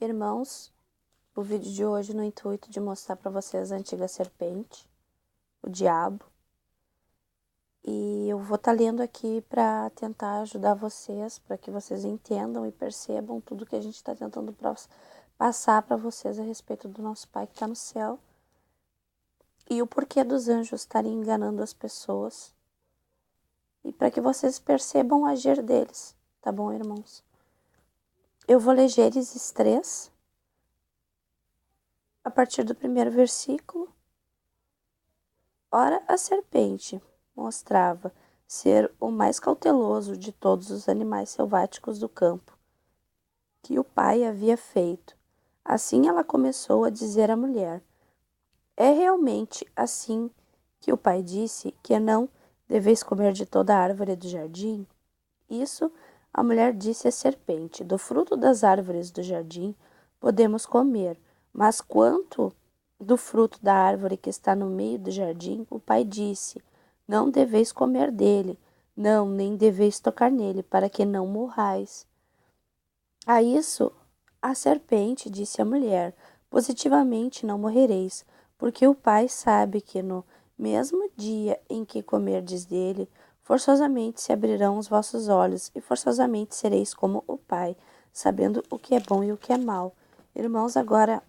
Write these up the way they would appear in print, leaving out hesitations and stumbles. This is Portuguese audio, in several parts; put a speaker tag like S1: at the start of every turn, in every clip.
S1: Irmãos, o vídeo de hoje no intuito de mostrar para vocês a antiga serpente, o diabo. E eu vou estar lendo aqui para tentar ajudar vocês, para que vocês entendam e percebam tudo que a gente está tentando passar para vocês a respeito do nosso Pai que está no céu. E o porquê dos anjos estarem enganando as pessoas. E para que vocês percebam o agir deles, tá bom, irmãos? Eu vou ler Gênesis 3, a partir do primeiro versículo. Ora, a serpente mostrava ser o mais cauteloso de todos os animais selváticos do campo que o pai havia feito. Assim ela começou a dizer à mulher: é realmente assim que o pai disse que não deveis comer de toda a árvore do jardim? Isso a mulher disse à serpente: do fruto das árvores do jardim podemos comer, mas quanto do fruto da árvore que está no meio do jardim, o pai disse: não deveis comer dele, não, nem deveis tocar nele, para que não morrais. A isso a serpente disse à mulher: positivamente não morrereis, porque o pai sabe que no mesmo dia em que comerdes dele, forçosamente se abrirão os vossos olhos, e forçosamente sereis como o pai, sabendo o que é bom e o que é mal. Irmãos, agora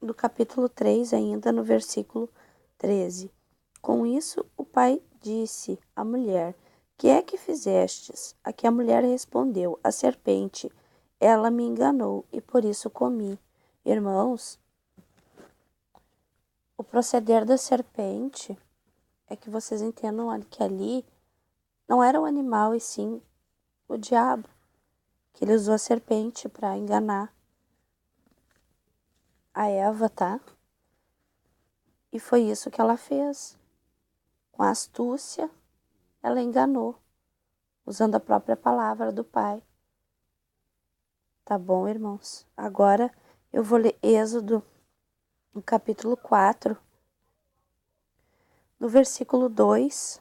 S1: do capítulo 3, ainda no versículo 13. Com isso, o pai disse à mulher: que é que fizestes? A que a mulher respondeu: a serpente, ela me enganou, e por isso comi. Irmãos, o proceder da serpente é que vocês entendam que ali não era o animal, e sim o diabo, que ele usou a serpente para enganar a Eva, tá? E foi isso que ela fez. Com a astúcia, ela enganou, usando a própria palavra do Pai. Tá bom, irmãos? Agora eu vou ler Êxodo, no capítulo 4, no versículo 2.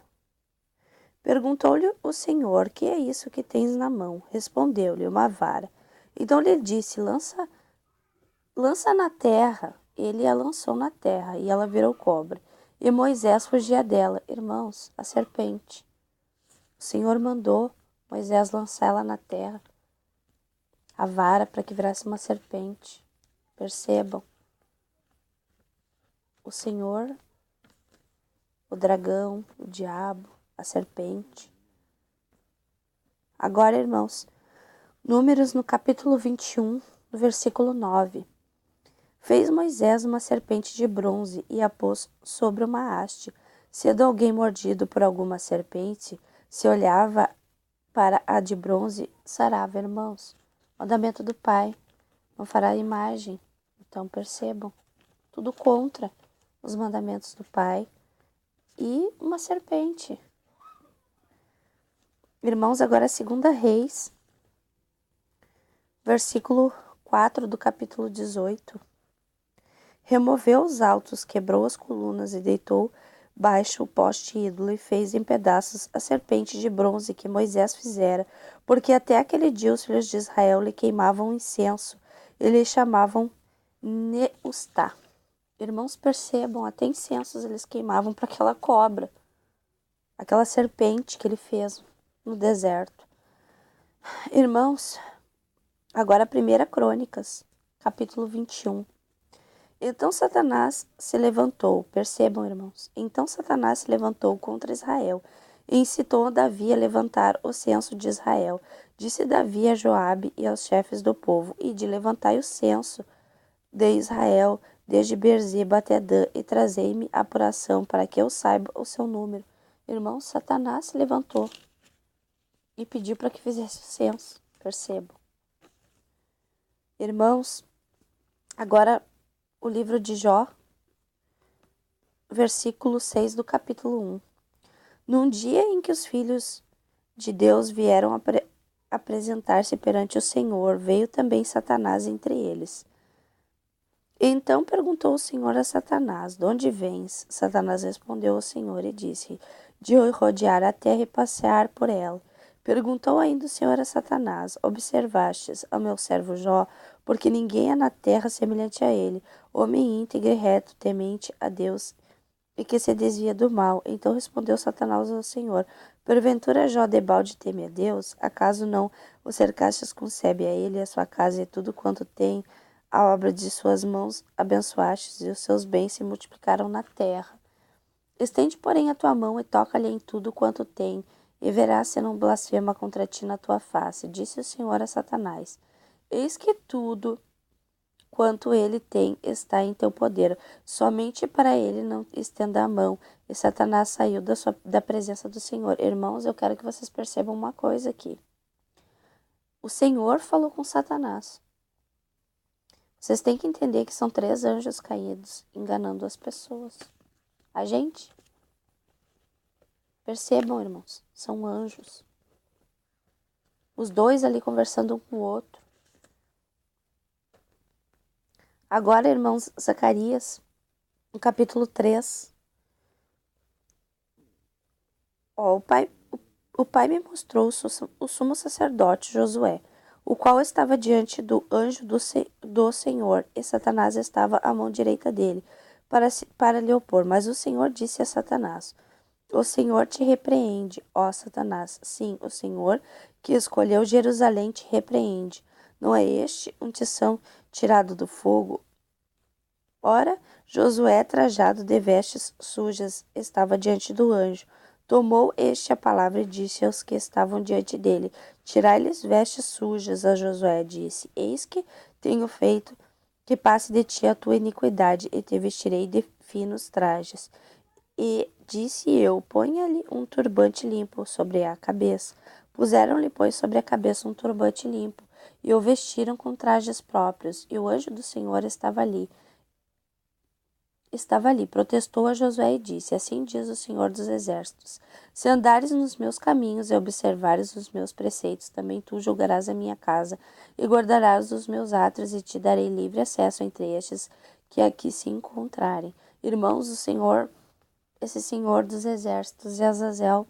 S1: Perguntou-lhe o Senhor: que é isso que tens na mão? Respondeu-lhe: uma vara. Então lhe disse: lança na terra. Ele a lançou na terra, e ela virou cobra. E Moisés fugia dela. Irmãos, a serpente. O Senhor mandou Moisés lançar ela na terra, a vara, para que virasse uma serpente. Percebam. O Senhor, o dragão, o diabo, a serpente. Agora, irmãos, Números no capítulo 21, no versículo 9. Fez Moisés uma serpente de bronze e a pôs sobre uma haste. Sendo alguém mordido por alguma serpente, se olhava para a de bronze, sarava. Irmãos, mandamento do Pai, não fará imagem. Então percebam, tudo contra os mandamentos do Pai. E uma serpente. Irmãos, agora 2 Reis, versículo 4 do capítulo 18. Removeu os altos, quebrou as colunas e deitou baixo o poste ídolo e fez em pedaços a serpente de bronze que Moisés fizera, porque até aquele dia os filhos de Israel lhe queimavam incenso e lhe chamavam Neustá. Irmãos, percebam, até incensos eles queimavam para aquela cobra, aquela serpente que ele fez no deserto. Irmãos, agora 1 Crônicas, capítulo 21. Então Satanás se levantou, percebam, irmãos, então Satanás se levantou contra Israel e incitou Davi a levantar o censo de Israel. Disse Davi a Joabe e aos chefes do povo: ide, levantai o censo de Israel, desde Beersheba até Dan, e trazei-me a apuração para que eu saiba o seu número. Irmãos, Satanás se levantou e pediu para que fizesse o censo, percebam. Irmãos, agora o livro de Jó, versículo 6 do capítulo 1. Num dia em que os filhos de Deus vieram apresentar-se perante o Senhor, veio também Satanás entre eles. Então perguntou o Senhor a Satanás: de onde vens? Satanás respondeu ao Senhor e disse: de rodear a terra e passear por ela. Perguntou ainda o Senhor a Satanás: observastes ao meu servo Jó, porque ninguém há na terra semelhante a ele, homem íntegro e reto, temente a Deus e que se desvia do mal. Então respondeu Satanás ao Senhor: porventura Jó debalde teme a Deus? Acaso não o cercastes com sebe a ele, a sua casa e tudo quanto tem, a obra de suas mãos abençoastes, e os seus bens se multiplicaram na terra? Estende, porém, a tua mão e toca-lhe em tudo quanto tem, e verás se não blasfema contra ti na tua face. Disse o Senhor a Satanás: eis que tudo quanto ele tem está em teu poder. Somente para ele não estenda a mão. E Satanás saiu da presença do Senhor. Irmãos, eu quero que vocês percebam uma coisa aqui. O Senhor falou com Satanás. Vocês têm que entender que são 3 anjos caídos enganando as pessoas. A gente. Percebam, irmãos, são anjos. Os 2 ali conversando um com o outro. Agora, irmãos, Zacarias, no capítulo 3. O pai me mostrou o sumo sacerdote Josué, o qual estava diante do anjo do Senhor, e Satanás estava à mão direita dele, para lhe opor. Mas o Senhor disse a Satanás: o Senhor te repreende, ó Satanás. Sim, o Senhor que escolheu Jerusalém te repreende. Não é este um tição tirado do fogo? Ora, Josué, trajado de vestes sujas, estava diante do anjo. Tomou este a palavra e disse aos que estavam diante dele: tirai-lhes vestes sujas. A Josué disse: eis que tenho feito que passe de ti a tua iniquidade, e te vestirei de finos trajes. E disse eu: ponha-lhe um turbante limpo sobre a cabeça. Puseram-lhe, pois, sobre a cabeça um turbante limpo, e o vestiram com trajes próprios. E o anjo do Senhor estava ali, protestou a Josué e disse: assim diz o Senhor dos Exércitos: se andares nos meus caminhos e observares os meus preceitos, também tu julgarás a minha casa e guardarás os meus atos, e te darei livre acesso entre estes que aqui se encontrarem. Irmãos, esse Senhor dos Exércitos e Azazel,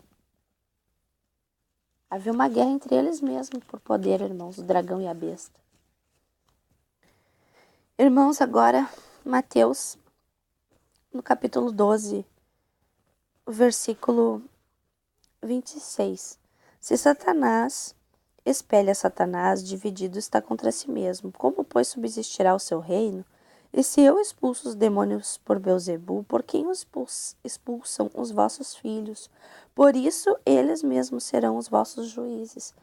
S1: havia uma guerra entre eles mesmos por poder, irmãos, o dragão e a besta. Irmãos, agora Mateus, no capítulo 12, o versículo 26. Se Satanás espelha Satanás, dividido está contra si mesmo. Como, pois, subsistirá o seu reino? E se eu expulso os demônios por Beelzebul, por quem os expulsam os vossos filhos? Por isso, eles mesmos serão os vossos juízes.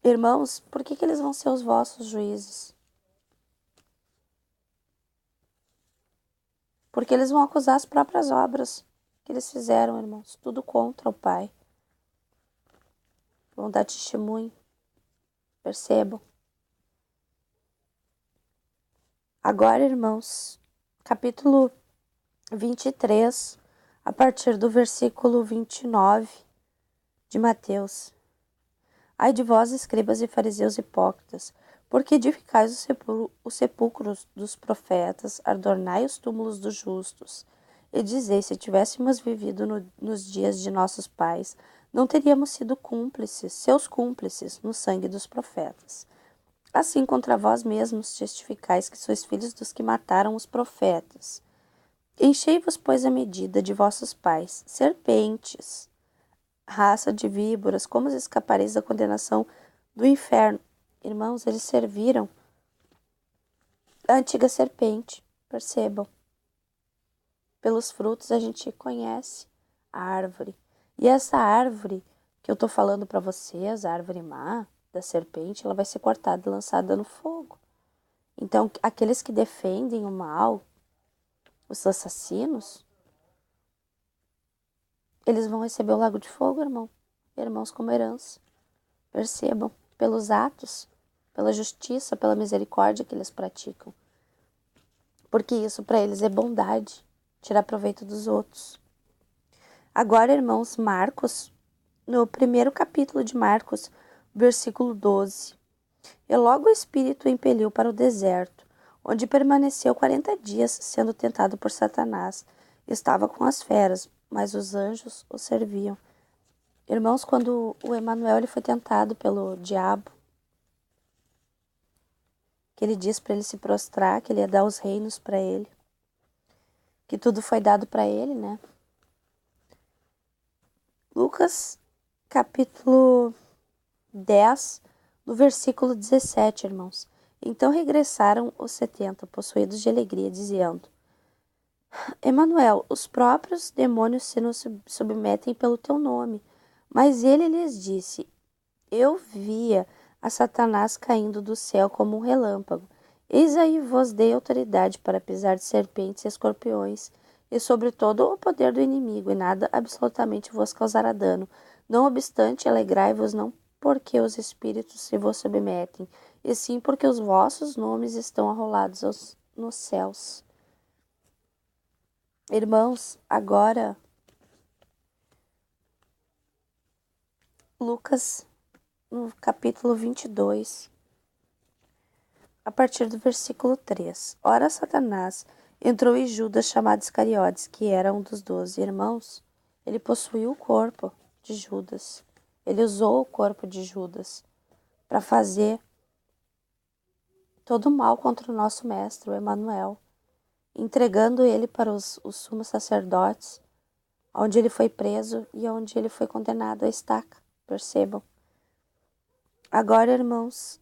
S1: Irmãos, por que eles vão ser os vossos juízes? Porque eles vão acusar as próprias obras que eles fizeram, irmãos. Tudo contra o Pai. Vão dar testemunho. Percebam. Agora, irmãos, capítulo 23, a partir do versículo 29 de Mateus. Ai de vós, escribas e fariseus hipócritas, porque edificais os sepulcros dos profetas, adornai os túmulos dos justos. E dizeis: se tivéssemos vivido nos dias de nossos pais, não teríamos sido seus cúmplices, no sangue dos profetas. Assim contra vós mesmos testificais que sois filhos dos que mataram os profetas. Enchei-vos, pois, a medida de vossos pais, serpentes, raça de víboras, como escapareis da condenação do inferno? Irmãos, eles serviram a antiga serpente, percebam. Pelos frutos a gente conhece a árvore. E essa árvore que eu estou falando para vocês, a árvore má da serpente, ela vai ser cortada e lançada no fogo. Então, aqueles que defendem o mal, os assassinos, eles vão receber o lago de fogo, irmãos, como herança. Percebam, pelos atos, pela justiça, pela misericórdia que eles praticam. Porque isso para eles é bondade, tirar proveito dos outros. Agora, irmãos, Marcos, no primeiro capítulo de Marcos, versículo 12. E logo o Espírito o impeliu para o deserto, onde permaneceu 40 dias, sendo tentado por Satanás. Estava com as feras, mas os anjos o serviam. Irmãos, quando o Emanuel foi tentado pelo diabo, que ele diz para ele se prostrar, que ele ia dar os reinos para ele, que tudo foi dado para ele, né? Lucas, capítulo 10, no versículo 17, irmãos. Então regressaram os 70, possuídos de alegria, dizendo: Emanuel, os próprios demônios se nos submetem pelo teu nome. Mas ele lhes disse: Eu via a Satanás caindo do céu como um relâmpago. Eis aí vos dei autoridade para pisar de serpentes e escorpiões, e sobre todo o poder do inimigo, e nada absolutamente vos causará dano. Não obstante, alegrai-vos não porque os espíritos se vos submetem, e sim porque os vossos nomes estão arrolados nos céus. Irmãos, agora Lucas, no capítulo 22, a partir do versículo 3. Ora, Satanás entrou em Judas, chamado Iscariotes, que era um dos 12 irmãos. Ele possuiu o corpo de Judas. Ele usou o corpo de Judas para fazer todo o mal contra o nosso mestre, o Emanuel, entregando ele para os sumos sacerdotes, onde ele foi preso e onde ele foi condenado à estaca. Percebam. Agora, irmãos,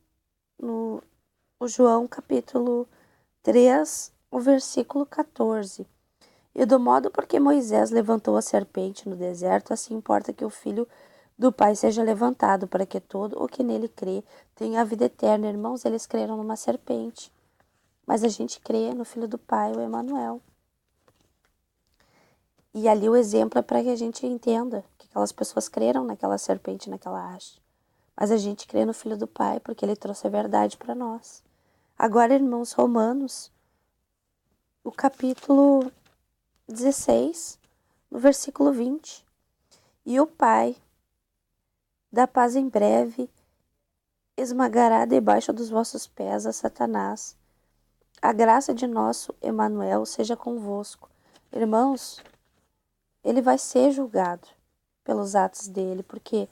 S1: no João capítulo 3, o versículo 14. E do modo porque Moisés levantou a serpente no deserto, assim importa que o Filho do Pai seja levantado, para que todo o que nele crê tenha a vida eterna. Irmãos, eles creram numa serpente, mas a gente crê no Filho do Pai, o Emanuel. E ali o exemplo é para que a gente entenda que aquelas pessoas creram naquela serpente, naquela haste. Mas a gente crê no Filho do Pai, porque ele trouxe a verdade para nós. Agora, irmãos, Romanos, o capítulo 16, no versículo 20. E o Pai da paz em breve esmagará debaixo dos vossos pés a Satanás. A graça de nosso Emanuel seja convosco. Irmãos, ele vai ser julgado pelos atos dele, porque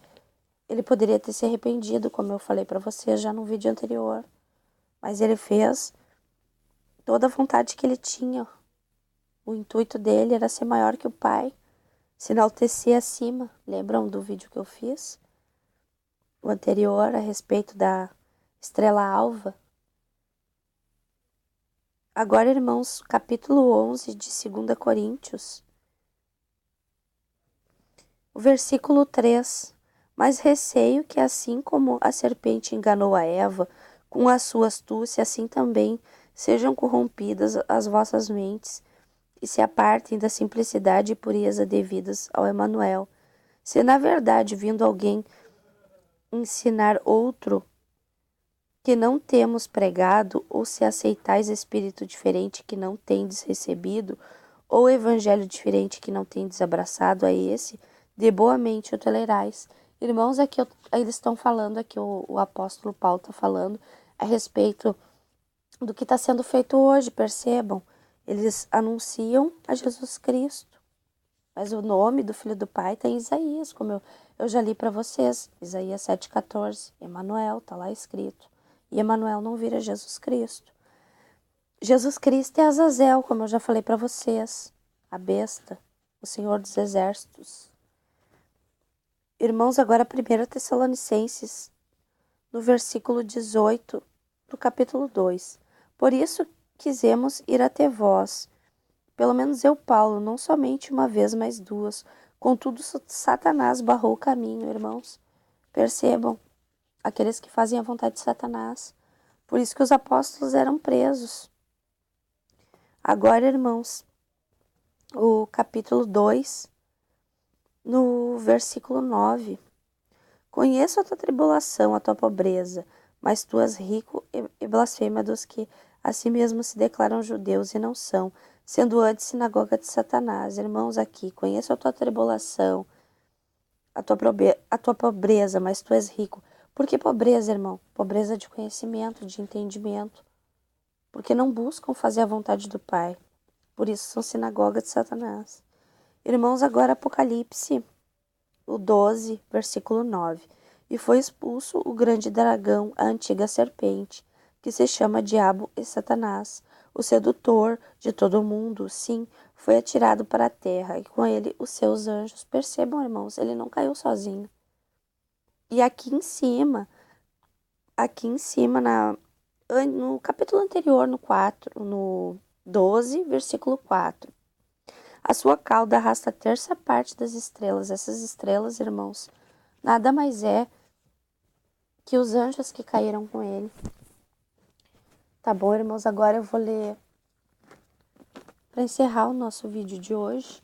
S1: ele poderia ter se arrependido, como eu falei para vocês já no vídeo anterior. Mas ele fez toda a vontade que ele tinha. O intuito dele era ser maior que o Pai, se enaltecer acima. Lembram do vídeo que eu fiz? O anterior, a respeito da estrela alva. Agora, irmãos, capítulo 11 de 2 Coríntios, o versículo 3. Mas receio que assim como a serpente enganou a Eva com a sua astúcia, assim também sejam corrompidas as vossas mentes e se apartem da simplicidade e pureza devidas ao Emanuel. Se na verdade, vindo alguém ensinar outro que não temos pregado, ou se aceitais espírito diferente que não tendes recebido, ou evangelho diferente que não tendes abraçado, a esse, de boa mente o tolerais. Irmãos, aqui eles estão falando, aqui o apóstolo Paulo está falando a respeito do que está sendo feito hoje, percebam. Eles anunciam a Jesus Cristo, mas o nome do Filho do Pai está em Isaías, como eu já li para vocês, Isaías 7,14, Emanuel, está lá escrito. E Emanuel não vira Jesus Cristo. Jesus Cristo é Azazel, como eu já falei para vocês, a besta, o Senhor dos Exércitos. Irmãos, agora 1 Tessalonicenses, no versículo 18 do capítulo 2. Por isso quisemos ir até vós, pelo menos eu, Paulo, não somente uma vez, mas duas. Contudo, Satanás barrou o caminho, irmãos. Percebam, aqueles que fazem a vontade de Satanás. Por isso que os apóstolos eram presos. Agora, irmãos, o capítulo 2, no versículo 9. Conheço a tua tribulação, a tua pobreza, mas tu és rico e blasfema dos que a si mesmos se declaram judeus e não são, sendo antes sinagoga de Satanás. Irmãos, aqui, conheço a tua tribulação, a tua pobreza, mas tu és rico. Por que pobreza, irmão? Pobreza de conhecimento, de entendimento. Porque não buscam fazer a vontade do Pai. Por isso são sinagoga de Satanás. Irmãos, agora Apocalipse, o 12, versículo 9. E foi expulso o grande dragão, a antiga serpente, que se chama Diabo e Satanás, o sedutor de todo mundo, sim, foi atirado para a terra, e com ele os seus anjos. Percebam, irmãos, ele não caiu sozinho. E aqui em cima, no capítulo anterior, no 12, versículo 4. A sua cauda arrasta a terça parte das estrelas. Essas estrelas, irmãos, nada mais é que os anjos que caíram com ele. Tá bom, irmãos? Agora eu vou ler, para encerrar o nosso vídeo de hoje,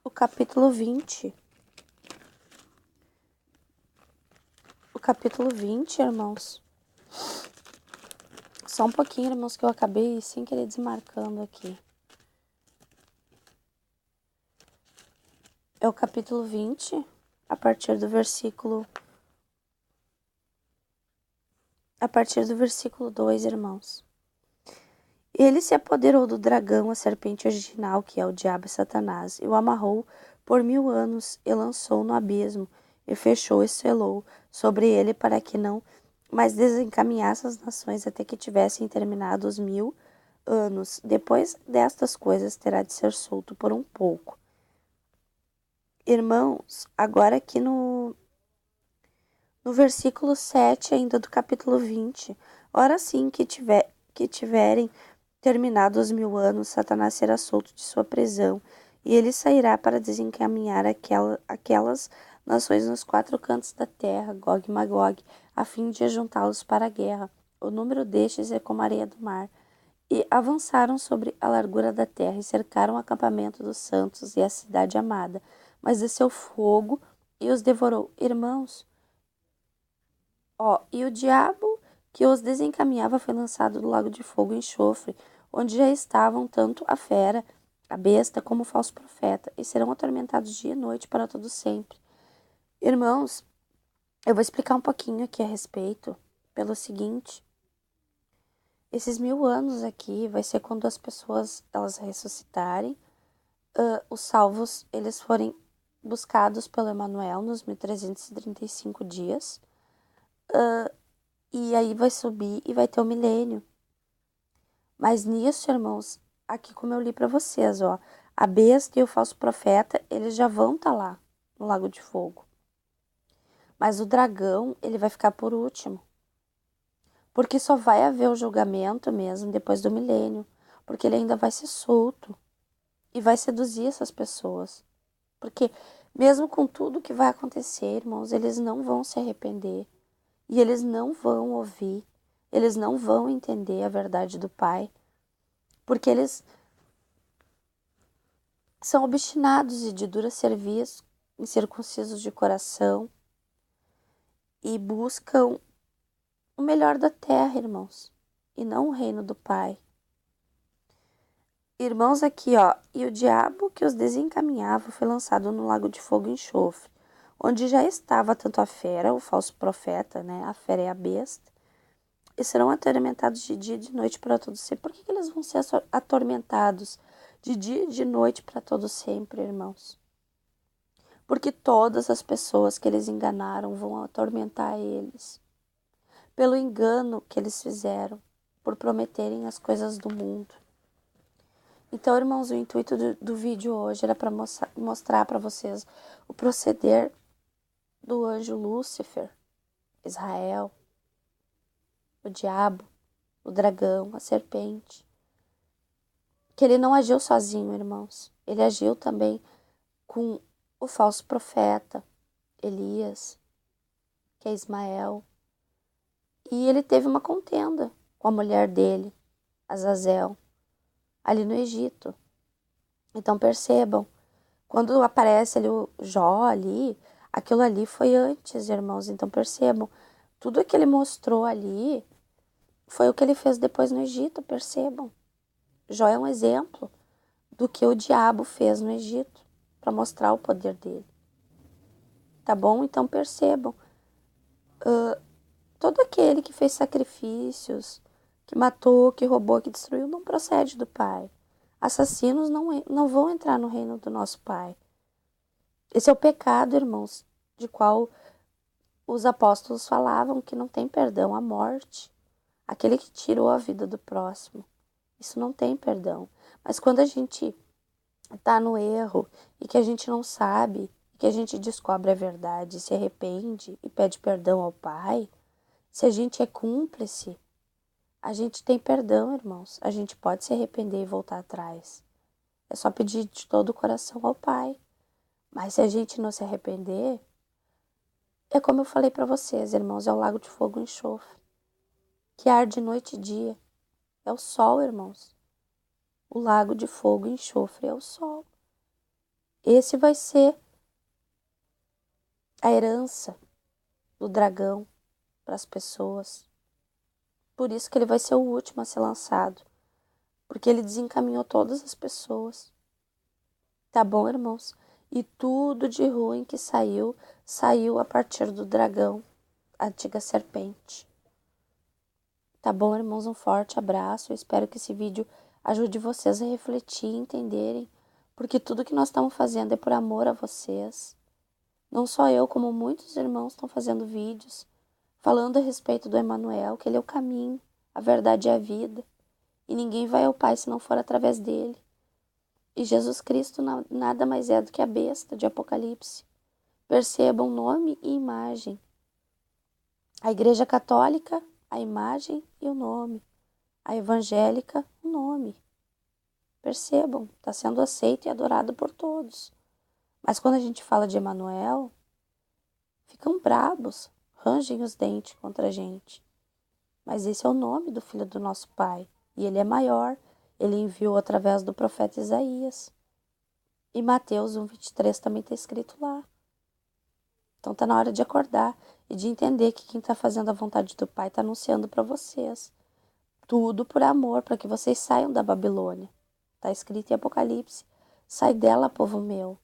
S1: o capítulo 20. O capítulo 20, irmãos. Só um pouquinho, irmãos, que eu acabei sem querer desmarcando aqui. É o capítulo 20, a partir do versículo 2, irmãos. Ele se apoderou do dragão, a serpente original, que é o diabo e Satanás, e o amarrou por 1000 anos, e lançou no abismo, e fechou e selou sobre ele, para que não mais desencaminhasse as nações até que tivessem terminado os 1000 anos. Depois destas coisas terá de ser solto por um pouco. Irmãos, agora aqui no versículo 7 ainda do capítulo 20, ora sim que tiverem terminados os 1000 anos, Satanás será solto de sua prisão, e ele sairá para desencaminhar aquelas nações nos 4 cantos da terra, Gog e Magog, a fim de ajuntá-los para a guerra. O número destes é como a areia do mar. E avançaram sobre a largura da terra e cercaram o acampamento dos santos e a cidade amada. Mas desceu fogo e os devorou. Irmãos, e o diabo que os desencaminhava foi lançado do lago de fogo e enxofre, onde já estavam tanto a fera, a besta, como o falso profeta, e serão atormentados dia e noite para todo sempre. Irmãos, eu vou explicar um pouquinho aqui a respeito, pelo seguinte: esses 1000 anos aqui vai ser quando as pessoas elas ressuscitarem, os salvos eles forem buscados pelo Emanuel nos 1335 dias, e aí vai subir e vai ter o milênio. Mas nisso, irmãos, aqui como eu li para vocês, a besta e o falso profeta, eles já vão estar lá no lago de fogo. Mas o dragão, ele vai ficar por último. Porque só vai haver o julgamento mesmo depois do milênio, porque ele ainda vai ser solto e vai seduzir essas pessoas. Porque mesmo com tudo que vai acontecer, irmãos, eles não vão se arrepender e eles não vão ouvir, eles não vão entender a verdade do Pai, porque eles são obstinados e de dura cerviz, incircuncisos de coração, e buscam o melhor da terra, irmãos, e não o reino do Pai. Irmãos, aqui, e o diabo que os desencaminhava foi lançado no lago de fogo e enxofre, onde já estava tanto a fera, o falso profeta, né, a fera é a besta, e serão atormentados de dia e de noite para todos sempre. Por que eles vão ser atormentados de dia e de noite para todos sempre, irmãos? Porque todas as pessoas que eles enganaram vão atormentar eles, pelo engano que eles fizeram, por prometerem as coisas do mundo. Então, irmãos, o intuito do vídeo hoje era para mostrar para vocês o proceder do anjo Lúcifer, Israel, o diabo, o dragão, a serpente. Que ele não agiu sozinho, irmãos. Ele agiu também com o falso profeta, Elias, que é Ismael. E ele teve uma contenda com a mulher dele, Azazel, ali no Egito. Então percebam, quando aparece ali o Jó ali, aquilo ali foi antes, irmãos. Então percebam, tudo que ele mostrou ali foi o que ele fez depois no Egito, percebam. Jó é um exemplo do que o diabo fez no Egito, para mostrar o poder dele. Tá bom? Então percebam, todo aquele que fez sacrifícios, que matou, que roubou, que destruiu, não procede do Pai. Assassinos não vão entrar no reino do nosso Pai. Esse é o pecado, irmãos, de qual os apóstolos falavam que não tem perdão à morte, aquele que tirou a vida do próximo. Isso não tem perdão. Mas quando a gente está no erro e que a gente não sabe, que a gente descobre a verdade, se arrepende e pede perdão ao Pai, se a gente é cúmplice, a gente tem perdão, irmãos. A gente pode se arrepender e voltar atrás. É só pedir de todo o coração ao Pai. Mas se a gente não se arrepender, é como eu falei para vocês, irmãos, é o lago de fogo e enxofre, que arde noite e dia. É o sol, irmãos. O lago de fogo e enxofre é o sol. Esse vai ser a herança do dragão para as pessoas. Por isso que ele vai ser o último a ser lançado, porque ele desencaminhou todas as pessoas. Tá bom, irmãos? E tudo de ruim que saiu, saiu a partir do dragão, a antiga serpente. Tá bom, irmãos? Um forte abraço. Eu espero que esse vídeo ajude vocês a refletir e entenderem, porque tudo que nós estamos fazendo é por amor a vocês. Não só eu, como muitos irmãos estão fazendo vídeos falando a respeito do Emanuel, que ele é o caminho, a verdade e a vida. E ninguém vai ao Pai se não for através dele. E Jesus Cristo nada mais é do que a besta de Apocalipse. Percebam nome e imagem. A Igreja Católica, a imagem e o nome. A evangélica, o nome. Percebam, está sendo aceito e adorado por todos. Mas quando a gente fala de Emanuel, ficam brabos, rangem os dentes contra a gente. Mas esse é o nome do Filho do nosso Pai. E ele é maior. Ele enviou através do profeta Isaías. E Mateus 1,23 também está escrito lá. Então está na hora de acordar e de entender que quem está fazendo a vontade do Pai está anunciando para vocês. Tudo por amor, para que vocês saiam da Babilônia. Está escrito em Apocalipse. Sai dela, povo meu.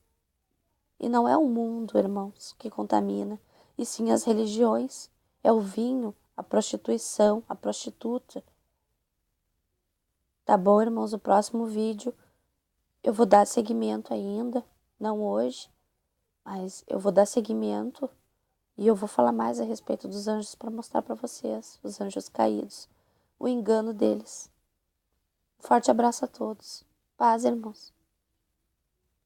S1: E não é o mundo, irmãos, que contamina, e sim as religiões. É o vinho, a prostituição, a prostituta. Tá bom, irmãos? O próximo vídeo eu vou dar seguimento ainda. Não hoje, mas eu vou dar seguimento. E eu vou falar mais a respeito dos anjos para mostrar para vocês, os anjos caídos, o engano deles. Forte abraço a todos. Paz, irmãos.